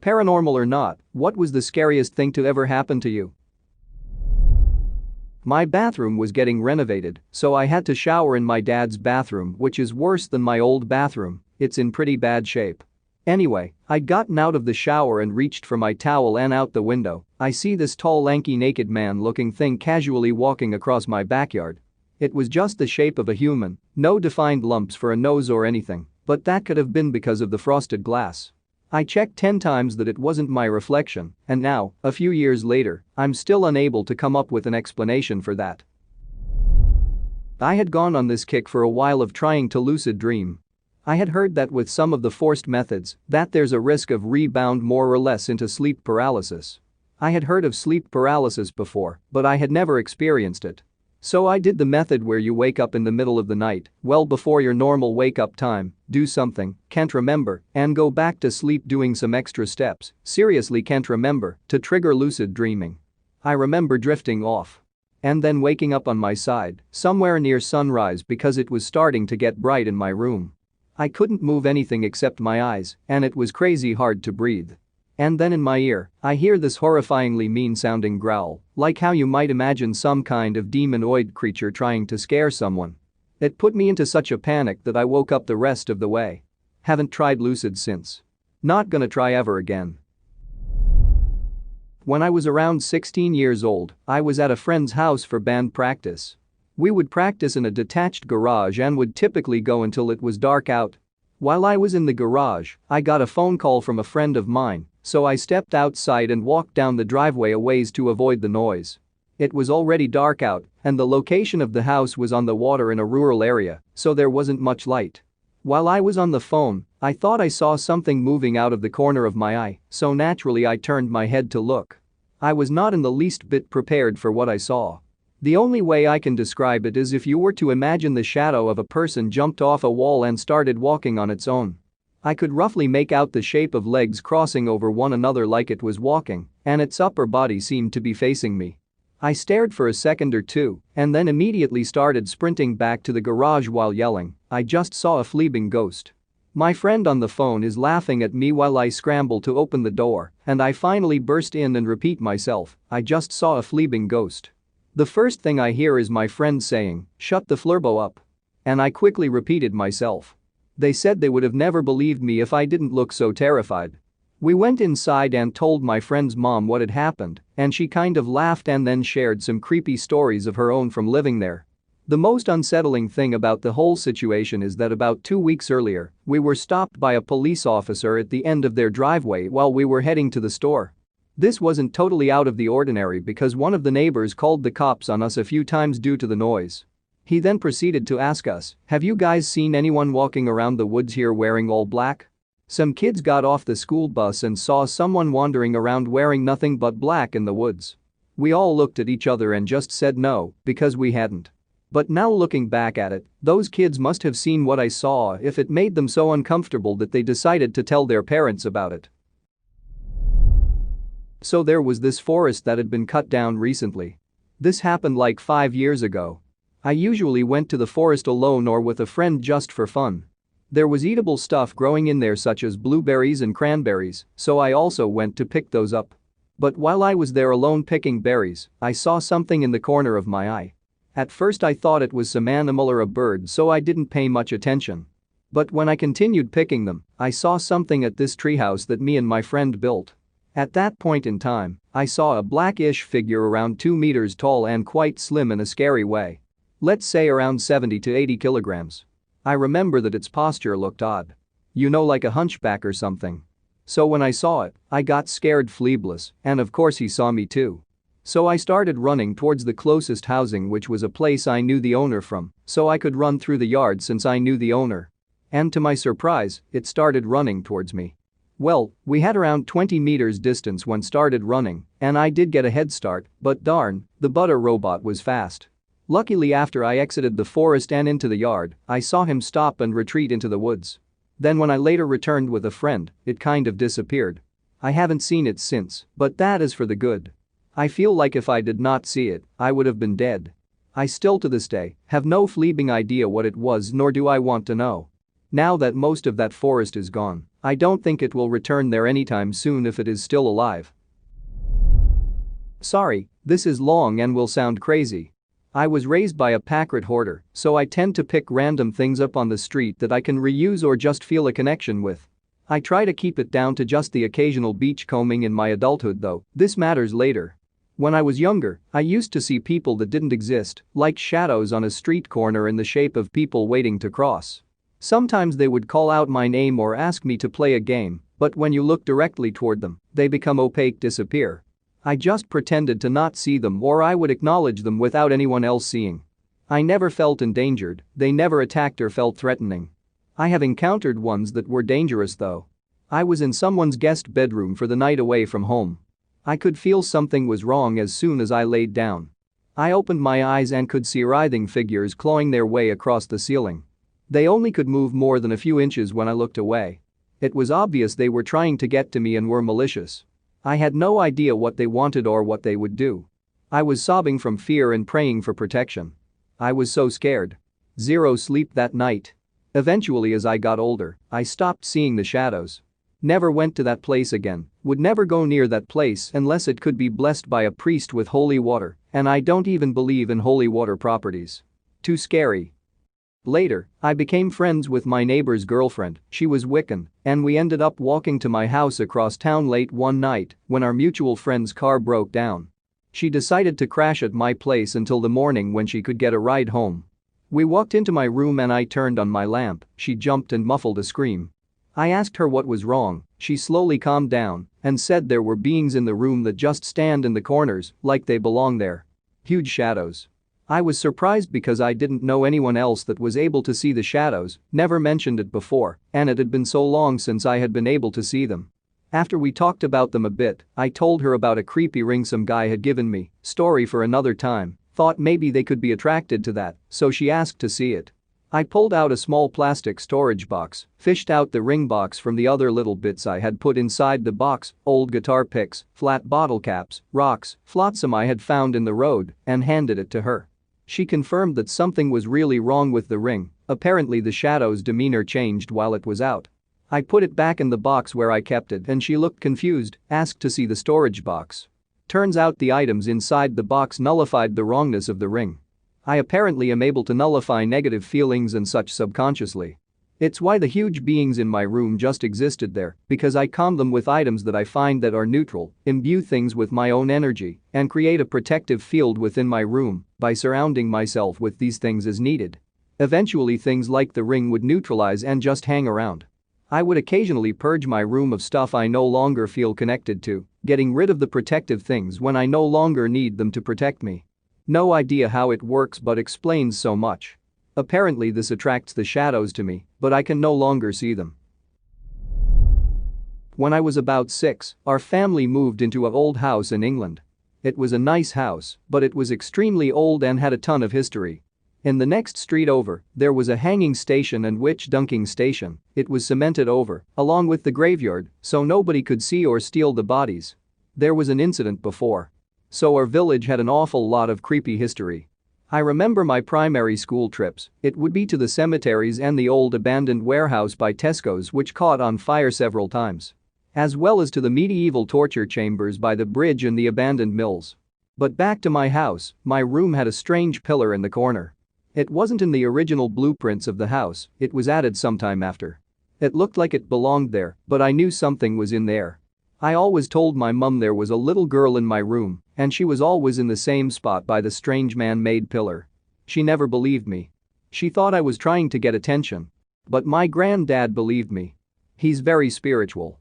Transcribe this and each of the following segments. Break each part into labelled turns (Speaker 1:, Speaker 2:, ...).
Speaker 1: Paranormal or not, what was the scariest thing to ever happen to you? My bathroom was getting renovated, so I had to shower in my dad's bathroom, which is worse than my old bathroom. It's in pretty bad shape. Anyway, I'd gotten out of the shower and reached for my towel, and out the window, I see this tall, lanky, naked man-looking thing casually walking across my backyard. It was just the shape of a human, no defined lumps for a nose or anything, but that could have been because of the frosted glass. I checked 10 times that it wasn't my reflection, and now, a few years later, I'm still unable to come up with an explanation for that. I had gone on this kick for a while of trying to lucid dream. I had heard that with some of the forced methods, that there's a risk of rebound more or less into sleep paralysis. I had heard of sleep paralysis before, but I had never experienced it. So I did the method where you wake up in the middle of the night, well before your normal wake-up time, do something, can't remember, and go back to sleep doing some extra steps, seriously can't remember, to trigger lucid dreaming. I remember drifting off. And then waking up on my side, somewhere near sunrise because it was starting to get bright in my room. I couldn't move anything except my eyes, and it was crazy hard to breathe. And then in my ear, I hear this horrifyingly mean-sounding growl, like how you might imagine some kind of demonoid creature trying to scare someone. It put me into such a panic that I woke up the rest of the way. Haven't tried lucid since. Not gonna try ever again. When I was around 16 years old, I was at a friend's house for band practice. We would practice in a detached garage and would typically go until it was dark out. While I was in the garage, I got a phone call from a friend of mine, so I stepped outside and walked down the driveway a ways to avoid the noise. It was already dark out, and the location of the house was on the water in a rural area, so there wasn't much light. While I was on the phone, I thought I saw something moving out of the corner of my eye, so naturally I turned my head to look. I was not in the least bit prepared for what I saw. The only way I can describe it is if you were to imagine the shadow of a person jumped off a wall and started walking on its own. I could roughly make out the shape of legs crossing over one another like it was walking, and its upper body seemed to be facing me. I stared for a second or two and then immediately started sprinting back to the garage while yelling, "I just saw a fleeing ghost." My friend on the phone is laughing at me while I scramble to open the door, and I finally burst in and repeat myself, "I just saw a fleeing ghost." The first thing I hear is my friend saying, "Shut the flurbo up." And I quickly repeated myself. They said they would have never believed me if I didn't look so terrified. We went inside and told my friend's mom what had happened, and she kind of laughed and then shared some creepy stories of her own from living there. The most unsettling thing about the whole situation is that about 2 weeks earlier, we were stopped by a police officer at the end of their driveway while we were heading to the store. This wasn't totally out of the ordinary because one of the neighbors called the cops on us a few times due to the noise. He then proceeded to ask us, "Have you guys seen anyone walking around the woods here wearing all black? Some kids got off the school bus and saw someone wandering around wearing nothing but black in the woods." We all looked at each other and just said no, because we hadn't. But now looking back at it, those kids must have seen what I saw if it made them so uncomfortable that they decided to tell their parents about it. So there was this forest that had been cut down recently. This happened like 5 years ago. I usually went to the forest alone or with a friend just for fun. There was eatable stuff growing in there such as blueberries and cranberries, so I also went to pick those up. But while I was there alone picking berries, I saw something in the corner of my eye. At first I thought it was some animal or a bird, so I didn't pay much attention. But when I continued picking them, I saw something at this treehouse that me and my friend built. At that point in time, I saw a blackish figure around 2 meters tall and quite slim in a scary way. Let's say around 70 to 80 kilograms. I remember that its posture looked odd. You know, like a hunchback or something. So when I saw it, I got scared fleebless, and of course he saw me too. So I started running towards the closest housing, which was a place I knew the owner from, so I could run through the yard since I knew the owner. And to my surprise, it started running towards me. Well, we had around 20 meters distance when started running, and I did get a head start, but darn, the butter robot was fast. Luckily after I exited the forest and into the yard, I saw him stop and retreat into the woods. Then when I later returned with a friend, it kind of disappeared. I haven't seen it since, but that is for the good. I feel like if I did not see it, I would have been dead. I still to this day have no fleeting idea what it was, nor do I want to know. Now that most of that forest is gone, I don't think it will return there anytime soon if it is still alive. Sorry, this is long and will sound crazy. I was raised by a pack-rat hoarder, so I tend to pick random things up on the street that I can reuse or just feel a connection with. I try to keep it down to just the occasional beachcombing in my adulthood though, this matters later. When I was younger, I used to see people that didn't exist, like shadows on a street corner in the shape of people waiting to cross. Sometimes they would call out my name or ask me to play a game, but when you look directly toward them, they become opaque, disappear. I just pretended to not see them or I would acknowledge them without anyone else seeing. I never felt endangered, they never attacked or felt threatening. I have encountered ones that were dangerous though. I was in someone's guest bedroom for the night away from home. I could feel something was wrong as soon as I laid down. I opened my eyes and could see writhing figures clawing their way across the ceiling. They only could move more than a few inches when I looked away. It was obvious they were trying to get to me and were malicious. I had no idea what they wanted or what they would do. I was sobbing from fear and praying for protection. I was so scared. Zero sleep that night. Eventually, as I got older, I stopped seeing the shadows. Never went to that place again, would never go near that place unless it could be blessed by a priest with holy water, and I don't even believe in holy water properties. Too scary. Later, I became friends with my neighbor's girlfriend, she was Wiccan, and we ended up walking to my house across town late one night when our mutual friend's car broke down. She decided to crash at my place until the morning when she could get a ride home. We walked into my room and I turned on my lamp, she jumped and muffled a scream. I asked her what was wrong, she slowly calmed down and said there were beings in the room that just stand in the corners like they belong there. Huge shadows. I was surprised because I didn't know anyone else that was able to see the shadows, never mentioned it before, and it had been so long since I had been able to see them. After we talked about them a bit, I told her about a creepy ring some guy had given me, story for another time, thought maybe they could be attracted to that, so she asked to see it. I pulled out a small plastic storage box, fished out the ring box from the other little bits I had put inside the box, old guitar picks, flat bottle caps, rocks, flotsam I had found in the road, and handed it to her. She confirmed that something was really wrong with the ring, apparently the shadow's demeanor changed while it was out. I put it back in the box where I kept it and she looked confused, asked to see the storage box. Turns out the items inside the box nullified the wrongness of the ring. I apparently am able to nullify negative feelings and such subconsciously. It's why the huge beings in my room just existed there, because I calm them with items that I find that are neutral, imbue things with my own energy, and create a protective field within my room by surrounding myself with these things as needed. Eventually things like the ring would neutralize and just hang around. I would occasionally purge my room of stuff I no longer feel connected to, getting rid of the protective things when I no longer need them to protect me. No idea how it works but explains so much. Apparently this attracts the shadows to me, but I can no longer see them. When I was about 6, our family moved into an old house in England. It was a nice house, but it was extremely old and had a ton of history. In the next street over, there was a hanging station and witch dunking station. It was cemented over, along with the graveyard, so nobody could see or steal the bodies. There was an incident before. So our village had an awful lot of creepy history. I remember my primary school trips, it would be to the cemeteries and the old abandoned warehouse by Tesco's which caught on fire several times. As well as to the medieval torture chambers by the bridge and the abandoned mills. But back to my house, my room had a strange pillar in the corner. It wasn't in the original blueprints of the house, it was added sometime after. It looked like it belonged there, but I knew something was in there. I always told my mum there was a little girl in my room, and she was always in the same spot by the strange man-made pillar. She never believed me. She thought I was trying to get attention. But my granddad believed me. He's very spiritual.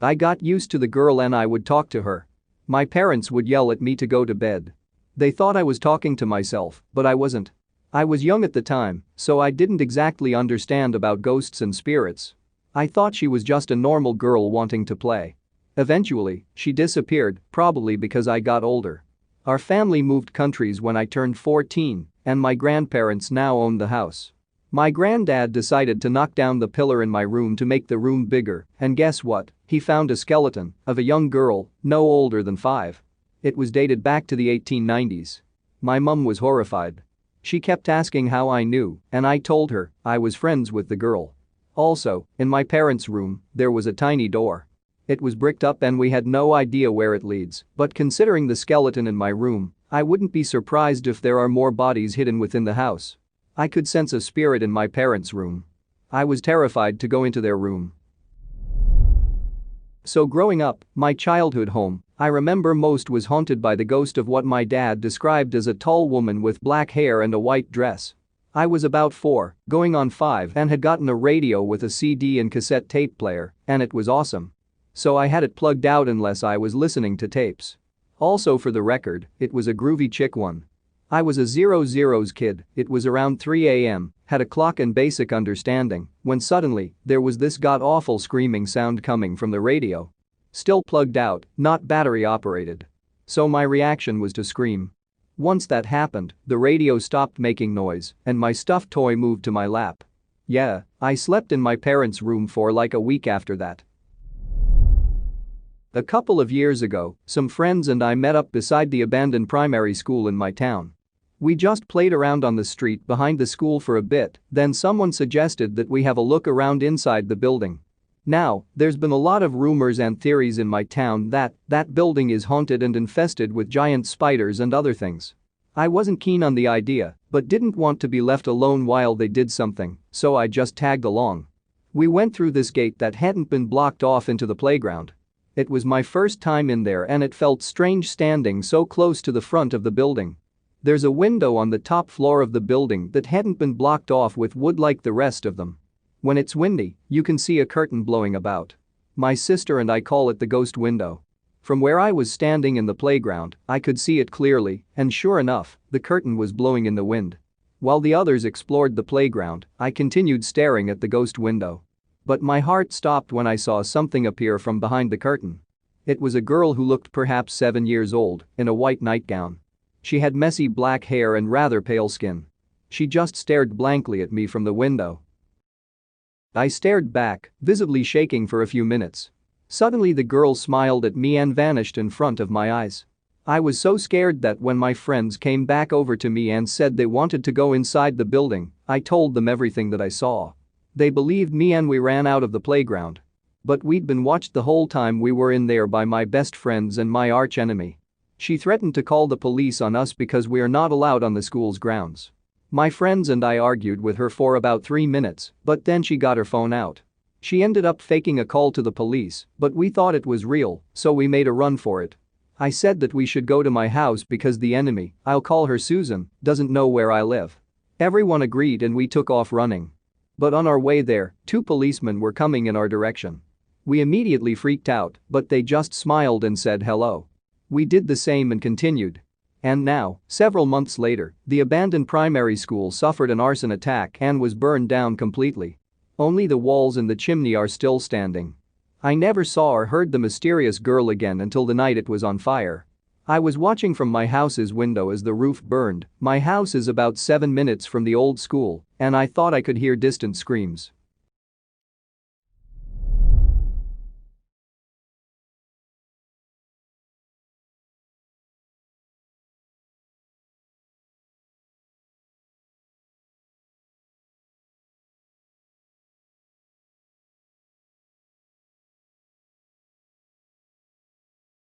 Speaker 1: I got used to the girl and I would talk to her. My parents would yell at me to go to bed. They thought I was talking to myself, but I wasn't. I was young at the time, so I didn't exactly understand about ghosts and spirits. I thought she was just a normal girl wanting to play. Eventually, she disappeared, probably because I got older. Our family moved countries when I turned 14, and my grandparents now own the house. My granddad decided to knock down the pillar in my room to make the room bigger, and guess what? He found a skeleton of a young girl, no older than 5. It was dated back to the 1890s. My mum was horrified. She kept asking how I knew, and I told her I was friends with the girl. Also, in my parents' room, there was a tiny door. It was bricked up and we had no idea where it leads, but considering the skeleton in my room, I wouldn't be surprised if there are more bodies hidden within the house. I could sense a spirit in my parents' room. I was terrified to go into their room. So growing up, my childhood home, I remember most was haunted by the ghost of what my dad described as a tall woman with black hair and a white dress. I was about 4, going on 5 and had gotten a radio with a CD and cassette tape player, and it was awesome. So I had it plugged out unless I was listening to tapes. Also for the record, it was a groovy chick one. I was a 00s kid, it was around 3 a.m., had a clock and basic understanding, when suddenly, there was this god-awful screaming sound coming from the radio. Still plugged out, not battery operated. So my reaction was to scream. Once that happened, the radio stopped making noise, and my stuffed toy moved to my lap. Yeah, I slept in my parents' room for like a week after that. A couple of years ago, some friends and I met up beside the abandoned primary school in my town. We just played around on the street behind the school for a bit, then someone suggested that we have a look around inside the building. Now, there's been a lot of rumors and theories in my town that building is haunted and infested with giant spiders and other things. I wasn't keen on the idea, but didn't want to be left alone while they did something, so I just tagged along. We went through this gate that hadn't been blocked off into the playground. It was my first time in there and it felt strange standing so close to the front of the building. There's a window on the top floor of the building that hadn't been blocked off with wood like the rest of them. When it's windy, you can see a curtain blowing about. My sister and I call it the ghost window. From where I was standing in the playground, I could see it clearly, and sure enough, the curtain was blowing in the wind. While the others explored the playground, I continued staring at the ghost window. But my heart stopped when I saw something appear from behind the curtain. It was a girl who looked perhaps 7 years old, in a white nightgown. She had messy black hair and rather pale skin. She just stared blankly at me from the window. I stared back, visibly shaking for a few minutes. Suddenly the girl smiled at me and vanished in front of my eyes. I was so scared that when my friends came back over to me and said they wanted to go inside the building, I told them everything that I saw. They believed me and we ran out of the playground. But we'd been watched the whole time we were in there by my best friends and my arch enemy. She threatened to call the police on us because we are not allowed on the school's grounds. My friends and I argued with her for about 3 minutes, but then she got her phone out. She ended up faking a call to the police, but we thought it was real, so we made a run for it. I said that we should go to my house because the enemy, I'll call her Susan, doesn't know where I live. Everyone agreed and we took off running. But on our way there, 2 policemen were coming in our direction. We immediately freaked out, but they just smiled and said hello. We did the same and continued. And now, several months later, the abandoned primary school suffered an arson attack and was burned down completely. Only the walls and the chimney are still standing. I never saw or heard the mysterious girl again until the night it was on fire. I was watching from my house's window as the roof burned. My house is about 7 minutes from the old school, and I thought I could hear distant screams.